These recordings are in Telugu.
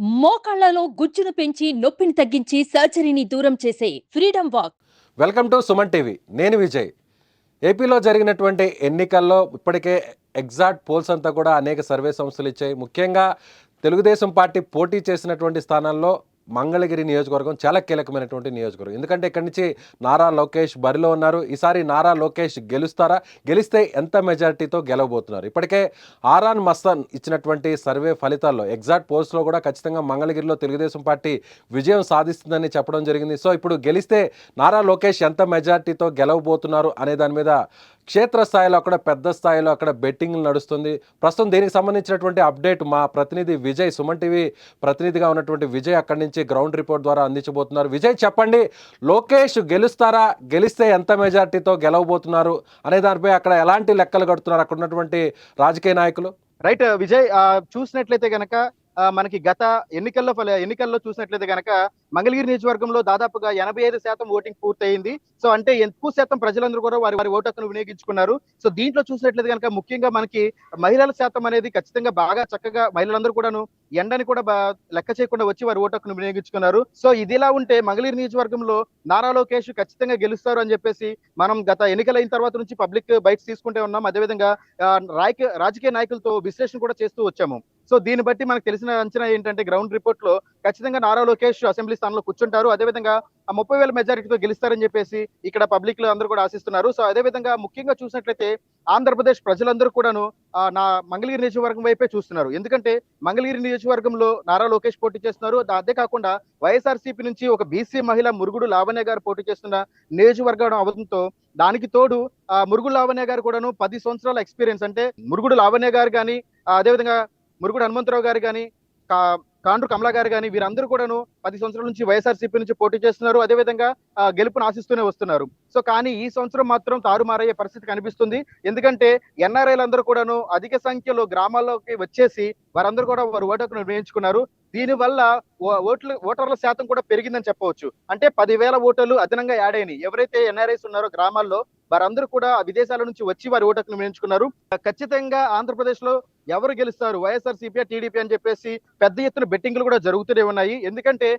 మోకాళ్లలో గుజ్జును పెంచి నొప్పిని తగ్గించి సర్జరీని దూరం చేసే freedom walk. Welcome to Suman TV. నేను విజయ్. ఏపీలో జరిగినటువంటి ఎన్నికల్లో ఇప్పటికే ఎగ్జాక్ట్ పోల్స్ అంతా కూడా అనేక సర్వే సంస్థలు ఇచ్చాయి. ముఖ్యంగా తెలుగుదేశం పార్టీ పోటీ చేసినటువంటి స్థానాల్లో మంగళగిరి నియోజకవర్గం చాలా కీలకమైనటువంటి నియోజకవర్గం. ఎందుకంటే ఇక్కడి నుంచి నారా లోకేష్ బరిలో ఉన్నారు. ఈసారి నారా లోకేష్ గెలుస్తారా, గెలిస్తే ఎంత మెజారిటీతో గెలవబోతున్నారు? ఇప్పటికే ఆరాన్ మస్తాన్ ఇచ్చినటువంటి సర్వే ఫలితాల్లో ఎగ్జాక్ట్ పోల్స్లో కూడా ఖచ్చితంగా మంగళగిరిలో తెలుగుదేశం పార్టీ విజయం సాధిస్తుందని చెప్పడం జరిగింది. సో ఇప్పుడు గెలిస్తే నారా లోకేష్ ఎంత మెజారిటీతో గెలవబోతున్నారు అనే దాని మీద క్షేత్రస్థాయిలో అక్కడ పెద్ద స్థాయిలో అక్కడ బెట్టింగ్ నడుస్తుంది. ప్రస్తుతం దీనికి సంబంధించినటువంటి అప్డేట్ మా ప్రతినిధి విజయ్, సుమన్ టీవీ ప్రతినిధిగా ఉన్నటువంటి విజయ్ అక్కడి నుంచి గ్రౌండ్ రిపోర్ట్ ద్వారా అందించబోతున్నారు. విజయ్, చెప్పండి, లోకేష్ గెలుస్తారా, గెలిస్తే ఎంత మెజార్టీతో గెలవబోతున్నారు అనే దానిపై అక్కడ ఎలాంటి లెక్కలు కడుతున్నారు అక్కడ ఉన్నటువంటి రాజకీయ నాయకులు? రైట్ విజయ్, చూసినట్లయితే గనక మనకి గత ఎన్నికల్లో చూసినట్లయితే గనక మంగళగిరి నియోజకవర్గంలో దాదాపుగా 85% ఓటింగ్ పూర్తయింది. సో అంటే ఎక్కువ శాతం ప్రజలందరూ కూడా వారి ఓటు హక్కును వినియోగించుకున్నారు. సో దీంట్లో చూసినట్లయితే కనుక ముఖ్యంగా మనకి మహిళల శాతం అనేది ఖచ్చితంగా బాగా చక్కగా మహిళలందరూ కూడాను ఎండని కూడా లెక్క చేయకుండా వచ్చి వారి ఓటు హక్కును వినియోగించుకున్నారు. సో ఇదిలా ఉంటే మంగళగిరి నియోజకవర్గంలో నారా లోకేష్ ఖచ్చితంగా గెలుస్తారు అని చెప్పేసి మనం గత ఎన్నికలైన తర్వాత నుంచి పబ్లిక్ బైట్స్ తీసుకుంటే ఉన్నాం. అదేవిధంగా రాజకీయ నాయకులతో విశ్లేషణ కూడా చేస్తూ వచ్చాము. సో దీన్ని బట్టి మనకు తెలిసిన అంచనా ఏంటంటే గ్రౌండ్ రిపోర్ట్ లో ఖచ్చితంగా నారా లోకేష్ అసెంబ్లీ స్థానంలో కూర్చుంటారు. అదేవిధంగా 30,000 మెజారిటీతో గెలుస్తారని చెప్పేసి ఇక్కడ పబ్లిక్ లో అందరూ కూడా ఆశిస్తున్నారు. సో అదేవిధంగా ముఖ్యంగా చూసినట్లయితే ఆంధ్రప్రదేశ్ ప్రజలందరూ కూడాను నా మంగళగిరి నియోజకవర్గం వైపే చూస్తున్నారు. ఎందుకంటే మంగళగిరి నియోజకవర్గంలో నారా లోకేష్ పోటీ చేస్తున్నారు. అదే కాకుండా వైఎస్ఆర్సీపీ నుంచి ఒక బీసీ మహిళ మురుగుడు లావణ్య గారు పోటీ చేస్తున్న నియోజకవర్గం అవడంతో దానికి తోడు మురుగుడు లావణ్య గారు కూడాను 10 సంవత్సరాల ఎక్స్పీరియన్స్, అంటే మురుగుడు లావణ్య గారు కానీ అదేవిధంగా మురుగుడు హనుమంతరావు గారు కానీ కాండ్రు కమలా గారు కానీ వీరందరూ కూడాను 10 సంవత్సరాల నుంచి వైఎస్ఆర్సీపీ నుంచి పోటీ చేస్తున్నారు. అదేవిధంగా గెలుపును ఆశిస్తూనే వస్తున్నారు. సో కానీ ఈ సంవత్సరం మాత్రం తారుమారయ్యే పరిస్థితి కనిపిస్తుంది. ఎందుకంటే ఎన్ఆర్ఐలు అందరూ కూడాను అధిక సంఖ్యలో గ్రామాల్లోకి వచ్చేసి వారందరూ కూడా వారు ఓటు హక్కును వినియోగించుకున్నారు. దీనివల్ల ఓటర్ల శాతం కూడా పెరిగిందని చెప్పవచ్చు. అంటే 10,000 ఓటర్లు అదనంగా యాడ్ అయినాయి. ఎవరైతే ఎన్ఆర్ఐస్ ఉన్నారో గ్రామాల్లో వారందరూ కూడా విదేశాల నుంచి వచ్చి వారి ఓటు హక్కును వినియోగించుకున్నారు. ఖచ్చితంగా ఆంధ్రప్రదేశ్ లో ఎవరు గెలుస్తారు, వైఎస్ఆర్సీపీ టీడీపీ అని చెప్పేసి పెద్ద ఎత్తున బెట్టింగ్లు కూడా జరుగుతూనే ఉన్నాయి. ఎందుకంటే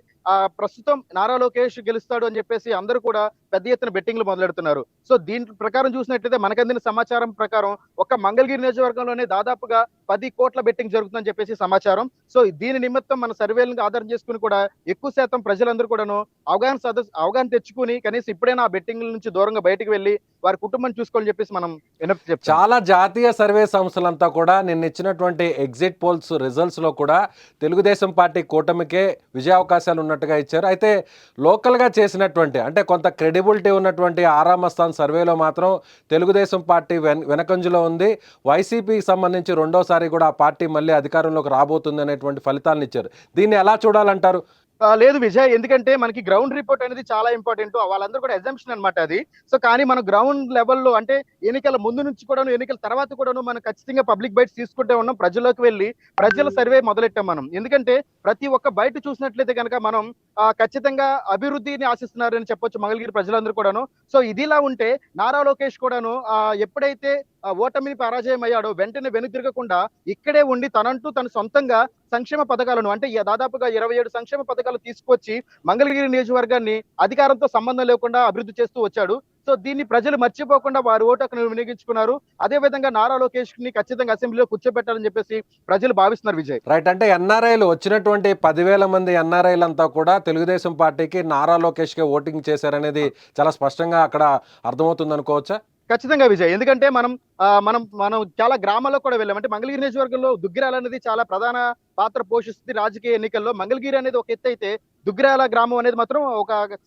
ప్రస్తుతం నారా లోకేష్ గెలుస్తాడు అని చెప్పేసి అందరూ కూడా పెద్ద ఎత్తున బెట్టింగ్లు మొదలెడుతున్నారు. సో దీని ప్రకారం చూసినట్లయితే మనకు అందిన సమాచారం ప్రకారం ఒక మంగళగిరి నియోజకవర్గంలోనే దాదాపుగా 10 కోట్ల బెట్టింగ్ జరుగుతుందని చెప్పేసి సమాచారం. సో దీని నిమిత్తం మన సర్వేలను ఆధారం చేసుకుని కూడా ఎక్కువ శాతం ప్రజలందరూ కూడాను అవగాహన తెచ్చుకుని కనీసం ఇప్పుడైనా ఆ బెట్టింగ్ల నుంచి దూరంగా బయటకు వెళ్లి వారి కుటుంబాన్ని చూసుకోవాలని చెప్పేసి మనం చాలా జాతీయ సర్వే సంస్థలంతా కూడా నిన్న ఇచ్చినటువంటి ఎగ్జిట్ పోల్స్ రిజల్ట్స్ లో కూడా తెలుగుదేశం పార్టీ కూటమికే విజయావకాశాలు ఉన్నట్టుగా ఇచ్చారు. అయితే లోకల్ గా చేసినటువంటి అంటే కొంత క్రెడిబిలిటీ ఉన్నటువంటి ఆరామస్థాన్ సర్వేలో మాత్రం తెలుగుదేశం పార్టీ వెనకంజులో ఉంది. వైసీపీకి సంబంధించి రెండోసారి కూడా ఆ పార్టీ మళ్ళీ అధికారంలోకి రాబోతుంది అనేటువంటి ఫలితాలను ఇచ్చారు. దీన్ని ఎలా చూడాలంటారు? లేదు విజయ్, ఎందుకంటే మనకి గ్రౌండ్ రిపోర్ట్ అనేది చాలా ఇంపార్టెంట్. వాళ్ళందరూ కూడా ఎగ్జామ్షన్ అనమాట అది. సో కానీ మనం గ్రౌండ్ లెవెల్లో అంటే ఎన్నికల ముందు నుంచి కూడాను ఎన్నికల తర్వాత కూడాను మనం ఖచ్చితంగా పబ్లిక్ బైట్స్ తీసుకుంటే ఉన్నాం. ప్రజల్లోకి వెళ్ళి ప్రజల సర్వే మొదలెట్టాం మనం. ఎందుకంటే ప్రతి ఒక్క బయట చూసినట్లయితే కనుక మనం ఖచ్చితంగా అభివృద్ధిని ఆశిస్తున్నారని చెప్పొచ్చు మంగళగిరి ప్రజలందరూ కూడాను. సో ఇదిలా ఉంటే నారా లోకేష్ కూడాను ఎప్పుడైతే ఓటమిని పరాజయం అయ్యాడో వెంటనే వెనుదిరగకుండా ఇక్కడే ఉండి తనంటూ తన సొంతంగా సంక్షేమ పథకాలను అంటే దాదాపుగా 27 సంక్షేమ పథకాలు తీసుకొచ్చి మంగళగిరి నియోజకవర్గాన్ని అధికారంతో సంబంధం లేకుండా అభివృద్ధి చేస్తూ వచ్చాడు. సో దీన్ని ప్రజలు మర్చిపోకుండా వారి ఓటు హక్కును వినియోగించుకున్నారు. అదే విధంగా నారా లోకేష్ ని ఖచ్చితంగా అసెంబ్లీలో కూర్చోబెట్టాలని చెప్పేసి ప్రజలు భావిస్తున్నారు విజయ్. రైట్, అంటే ఎన్ఆర్ఐలు వచ్చినటువంటి 10,000 మంది ఎన్ఆర్ఐలు అంతా కూడా తెలుగుదేశం పార్టీకి నారా లోకేష్ కి ఓటింగ్ చేశారనేది చాలా స్పష్టంగా అక్కడ అర్థమవుతుంది అనుకోవచ్చా? ఖచ్చితంగా విజయ్, ఎందుకంటే మనం మనం చాలా గ్రామాల్లో కూడా వెళ్ళాం. అంటే మంగళగిరి నియోజకవర్గంలో దుగ్గిరాల అనేది చాలా ప్రధాన పాత్ర పోషిస్తుంది రాజకీయ ఎన్నికల్లో. మంగళగిరి అనేది ఒక ఎత్తు అయితే దుగ్గిరాల గ్రామం అనేది మాత్రం ఒక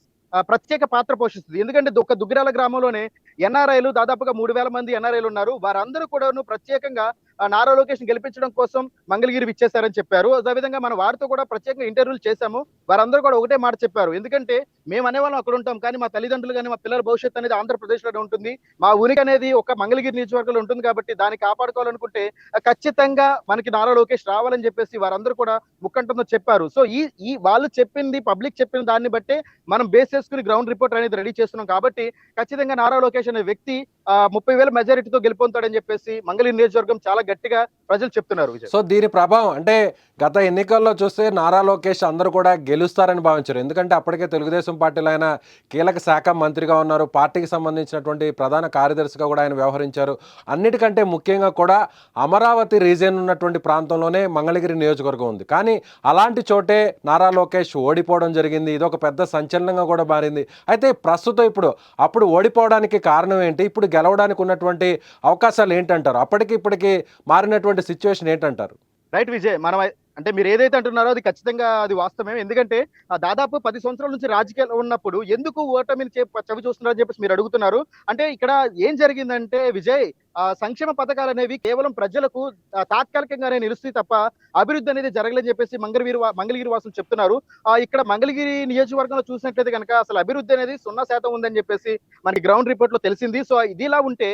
ప్రత్యేక పాత్ర పోషిస్తుంది. ఎందుకంటే ఒక దుగ్గిరాల గ్రామంలోనే ఎన్ఆర్ఐలు దాదాపుగా 3,000 మంది ఎన్ఆర్ఐలు ఉన్నారు. వారందరూ కూడాను ప్రత్యేకంగా నారా లోకేష్ గెలిపించడం కోసం మంగళగిరి ఇచ్చేశారని చెప్పారు. అదేవిధంగా మనం వారితో కూడా ప్రత్యేకంగా ఇంటర్వ్యూలు చేశాము. వారందరూ కూడా ఒకటే మాట చెప్పారు. ఎందుకంటే మేము అనేవాళ్ళం అక్కడ ఉంటాం, కానీ మా తల్లిదండ్రులు కానీ మా పిల్లల భవిష్యత్తు అనేది ఆంధ్రప్రదేశ్ లోనే ఉంటుంది. మా ఉనికి అనేది ఒక మంగళగిరి నియోజకవర్గంలో ఉంటుంది కాబట్టి దాన్ని కాపాడుకోవాలనుకుంటే ఖచ్చితంగా మనకి నారా లోకేష్ రావాలని చెప్పేసి వారందరూ కూడా ముక్కంఠంతో చెప్పారు. సో ఈ వాళ్ళు చెప్పింది పబ్లిక్ చెప్పిన దాన్ని బట్టే మనం బేస్ చేసుకుని గ్రౌండ్ రిపోర్ట్ అనేది రెడీ చేస్తున్నాం. కాబట్టి ఖచ్చితంగా నారా లోకేష్ అనే వ్యక్తి 30,000 మెజారిటీతో గెలుపొందుతాడని చెప్పేసి మంగళగిరి నియోజకవర్గం చాలా గట్టిగా ప్రజలు చెప్తున్నారు విజయ్. సో దీని ప్రభావం అంటే గత ఎన్నికల్లో చూస్తే నారా లోకేష్ అందరూ కూడా గెలుస్తారని భావించారు. ఎందుకంటే అప్పటికే తెలుగుదేశం పార్టీలో ఆయన కీలక శాఖ మంత్రిగా ఉన్నారు, పార్టీకి సంబంధించినటువంటి ప్రధాన కార్యదర్శిగా కూడా ఆయన వ్యవహరించారు. అన్నిటికంటే ముఖ్యంగా కూడా అమరావతి రీజియన్ ఉన్నటువంటి ప్రాంతంలోనే మంగళగిరి నియోజకవర్గం ఉంది. కానీ అలాంటి చోటే నారా లోకేష్ ఓడిపోవడం జరిగింది. ఇది ఒక పెద్ద సంచలనంగా కూడా మారింది. అయితే ప్రస్తుతం ఇప్పుడు అప్పుడు ఓడిపోవడానికి కారణం ఏంటి, ఇప్పుడు గెలవడానికి ఉన్నటువంటి అవకాశాలు ఏంటంటారు, అప్పటికి ఇప్పటికి మారినటువంటి సిచ్యువేషన్ ఏంటంటారు? రైట్ విజయ్, మనం అంటే మీరు ఏదైతే అంటున్నారో అది ఖచ్చితంగా అది వాస్తవమే. ఎందుకంటే దాదాపు 10 సంవత్సరాల నుంచి రాజకీయాల్లో ఉన్నప్పుడు ఎందుకు ఓటమిని చవి చూస్తున్నారని చెప్పేసి మీరు అడుగుతున్నారు. అంటే ఇక్కడ ఏం జరిగిందంటే విజయ్, సంక్షేమ పథకాలు అనేవి కేవలం ప్రజలకు తాత్కాలికంగానే నిలుస్తాయి తప్ప అభివృద్ధి అనేది జరగలేదని చెప్పేసి మంగళగిరి వాసులు చెప్తున్నారు. ఇక్కడ మంగళగిరి నియోజకవర్గంలో చూసినట్లయితే కనుక అసలు అభివృద్ధి అనేది 0% ఉందని చెప్పేసి మనకి గ్రౌండ్ రిపోర్ట్ లో తెలిసింది. సో ఇదిలా ఉంటే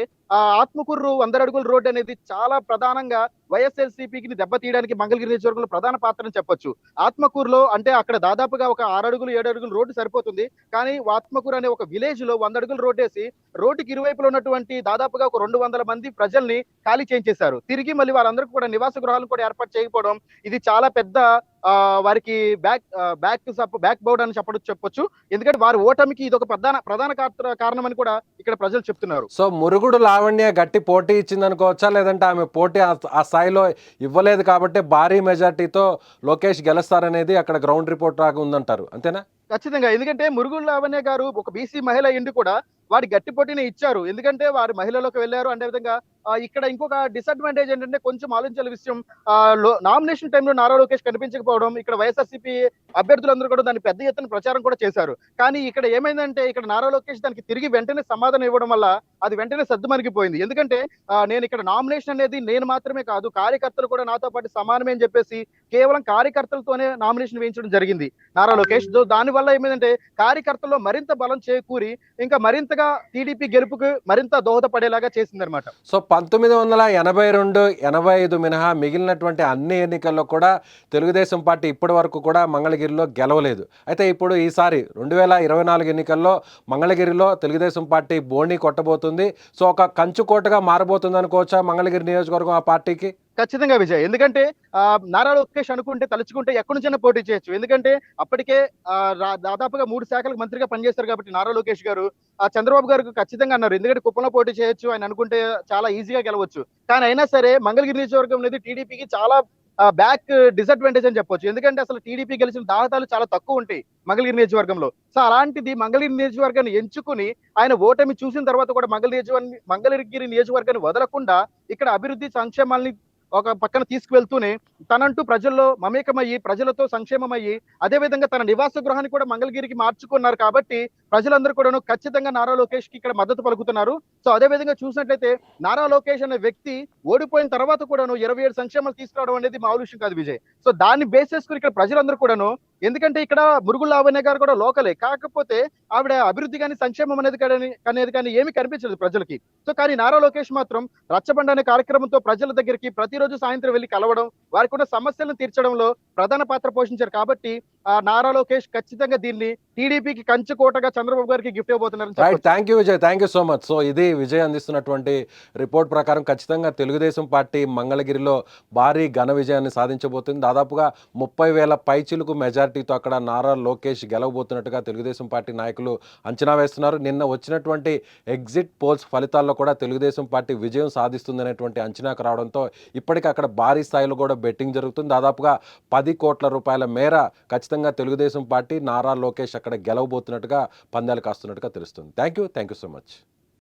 ఆత్మకూరు 100 అడుగుల రోడ్డు అనేది చాలా ప్రధానంగా వైఎస్ఎల్సీపీకి దెబ్బతీయడానికి మంగళగిరి నియోజకవర్గంలో ప్రధాన పాత్ర అని చెప్పొచ్చు. ఆత్మకూరులో అంటే అక్కడ దాదాపుగా ఒక 6 అడుగులు 7 అడుగులు రోడ్డు సరిపోతుంది. కానీ ఆత్మకూరు అనే ఒక విలేజ్ లో 100 అడుగుల రోడ్డు వేసి రోడ్డుకి ఇరువైపులో ఉన్నటువంటి దాదాపుగా ఒక 200 మంది ప్రజల్ని ఖాళీ చేయించేశారు. తిరిగి మళ్ళీ వారందరికీ కూడా నివాస గృహాలను కూడా ఏర్పాటు చేయకపోవడం ఇది చాలా పెద్ద వారికి బ్యాక్ బౌడ్ అని చెప్పొచ్చు. ఎందుకంటే వారి ఓటమికి ఇది ఒక ప్రధాన కారణం అని కూడా ఇక్కడ ప్రజలు చెప్తున్నారు. సో మురుగుడు లావణ్య గట్టి పోటీ ఇచ్చింది అనుకోవచ్చా, లేదంటే ఆమె పోటీ ఆ స్థాయిలో ఇవ్వలేదు కాబట్టి భారీ మెజార్టీతో లోకేష్ గెలుస్తారనేది అక్కడ గ్రౌండ్ రిపోర్ట్ రాగా ఉందంటారు, అంతేనా? ఖచ్చితంగా, ఎందుకంటే మురుగుడు లావణ్య గారు ఒక బీసీ మహిళ ఇండి కూడా వారి గట్టి పోటీని ఇచ్చారు. ఎందుకంటే వారు మహిళలోకి వెళ్ళారు. అదే విధంగా ఇక్కడ ఇంకొక డిసడ్వాంటేజ్ ఏంటంటే కొంచెం ఆలోచించాల విషయం, నామినేషన్ టైంలో నారా లోకేష్ కనిపించకపోవడం. ఇక్కడ వైఎస్ఆర్సీపీ అభ్యర్థులందరూ కూడా దాన్ని పెద్ద ఎత్తున ప్రచారం కూడా చేశారు. కానీ ఇక్కడ ఏమైందంటే ఇక్కడ నారా లోకేష్ దానికి తిరిగి వెంటనే సమాధానం ఇవ్వడం వల్ల అది వెంటనే సద్దుమణిగిపోయింది. ఎందుకంటే నేను ఇక్కడ నామినేషన్ అనేది నేను మాత్రమే కాదు, కార్యకర్తలు కూడా నాతో పాటు సమానమే అని చెప్పేసి కేవలం కార్యకర్తలతోనే నామినేషన్ వేయించడం జరిగింది నారా లోకేష్. దానివల్ల ఏమైందంటే కార్యకర్తల్లో మరింత బలం చేకూరి ఇంకా మరింతగా టీడీపీ గెలుపుకు మరింత దోహదపడేలాగా చేసిందనమాట. సో 1982, 85 మినహా మిగిలినటువంటి అన్ని ఎన్నికల్లో కూడా తెలుగుదేశం పార్టీ ఇప్పటి వరకు కూడా మంగళగిరిలో గెలవలేదు. అయితే ఇప్పుడు ఈసారి 2024 ఎన్నికల్లో మంగళగిరిలో తెలుగుదేశం పార్టీ బోణీ కొట్టబోతుంది. సో ఒక కంచుకోటగా మారబోతుంది అనుకోవచ్చా మంగళగిరి నియోజకవర్గం ఆ పార్టీకి? ఖచ్చితంగా విజయ్, ఎందుకంటే నారా లోకేష్ అనుకుంటే తలుచుకుంటే ఎక్కడి నుంచైనా పోటీ చేయొచ్చు. ఎందుకంటే అప్పటికే దాదాపుగా 3 శాఖలకు మంత్రిగా పనిచేస్తారు కాబట్టి నారా లోకేష్ గారు చంద్రబాబు గారికి ఖచ్చితంగా అన్నారు, ఎందుకంటే కుప్పంలో పోటీ చేయొచ్చు, ఆయన అనుకుంటే చాలా ఈజీగా గెలవచ్చు. కానీ అయినా సరే మంగళగిరి నియోజకవర్గం అనేది టీడీపీకి చాలా బ్యాక్ డిసడ్వాంటేజ్ అని చెప్పొచ్చు. ఎందుకంటే అసలు టీడీపీ గెలిచిన దాఖలాలు చాలా తక్కువ ఉంటాయి మంగళగిరి నియోజకవర్గంలో. సో అలాంటిది మంగళగిరి నియోజకవర్గాన్ని ఎంచుకుని ఆయన ఓటమి చూసిన తర్వాత కూడా మంగళగిరి నియోజకవర్గాన్ని వదలకుండా ఇక్కడ అభివృద్ధి సంక్షేమాల్ని ఒక పక్కన తీసుకువెళ్తూనే తనంటూ ప్రజల్లో మమేకమయ్యి ప్రజలతో సంక్షేమమయ్యి అదేవిధంగా తన నివాస గృహాన్ని కూడా మంగళగిరికి మార్చుకున్నారు. కాబట్టి ప్రజలందరూ కూడాను ఖచ్చితంగా నారా లోకేష్ కి ఇక్కడ మద్దతు పలుకుతున్నారు. సో అదే విధంగా చూసినట్లయితే నారా లోకేష్ అనే వ్యక్తి ఓడిపోయిన తర్వాత కూడాను 27 సంక్షేమాలు తీసుకురావడం అనేది మామూలు విషయం కాదు విజయ్. సో దాన్ని బేస్ చేసుకుని ఇక్కడ ప్రజలందరూ కూడాను, ఎందుకంటే ఇక్కడ మురుగుడు లావణ్య గారు కూడా లోకలే, కాకపోతే ఆవిడ అభివృద్ధి కానీ సంక్షేమం అనేది కానీ ఏమీ కనిపించలేదు ప్రజలకి. సో కానీ నారా లోకేష్ మాత్రం రచ్చబండ అనే కార్యక్రమంతో ప్రజల దగ్గరికి ప్రతిరోజు సాయంత్రం వెళ్లి కలవడం, వారికి ఉన్న సమస్యలను తీర్చడంలో ప్రధాన పాత్ర పోషించారు. కాబట్టి నారా లోకేష్ ఖచ్చితంగా దీన్ని టీడీపీకి కంచుకోటగా చంద్రబాబు గారికి గిఫ్ట్ ఇవ్వబోతున్నారు. Thank you Vijay, thank you so much. So ఇది విజయ్ అందిస్తున్నటువంటి రిపోర్ట్ ప్రకారం ఖచ్చితంగా తెలుగుదేశం పార్టీ మంగళగిరిలో భారీ ఘన విజయాన్ని సాధించబోతుంది. దాదాపుగా 30,000 పైచిలుకు మెజారిటీతో అక్కడ నారా లోకేష్ గెలవబోతున్నట్టుగా తెలుగుదేశం పార్టీ నాయకులు అంచనా వేస్తున్నారు. నిన్న వచ్చినటువంటి ఎగ్జిట్ పోల్స్ ఫలితాల్లో కూడా తెలుగుదేశం పార్టీ విజయం సాధిస్తుందనేటువంటి అంచనాకు రావడంతో ఇప్పటికీ అక్కడ భారీ స్థాయిలో కూడా బెట్టింగ్ జరుగుతుంది. దాదాపుగా 10 కోట్ల రూపాయల మేర ఖచ్చితంగా తెలుగుదేశం పార్టీ నారా లోకేష్ అక్కడ గెలవబోతున్నట్టుగా పందాలు కాస్తున్నట్టుగా తెలుస్తుంది. Thank you so much.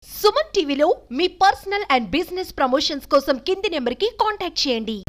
Suman టీవీలో మీ పర్సనల్ అండ్ బిజినెస్ ప్రమోషన్స్ కోసం కింది నెంబర్కి కాంటాక్ట్ చేయండి.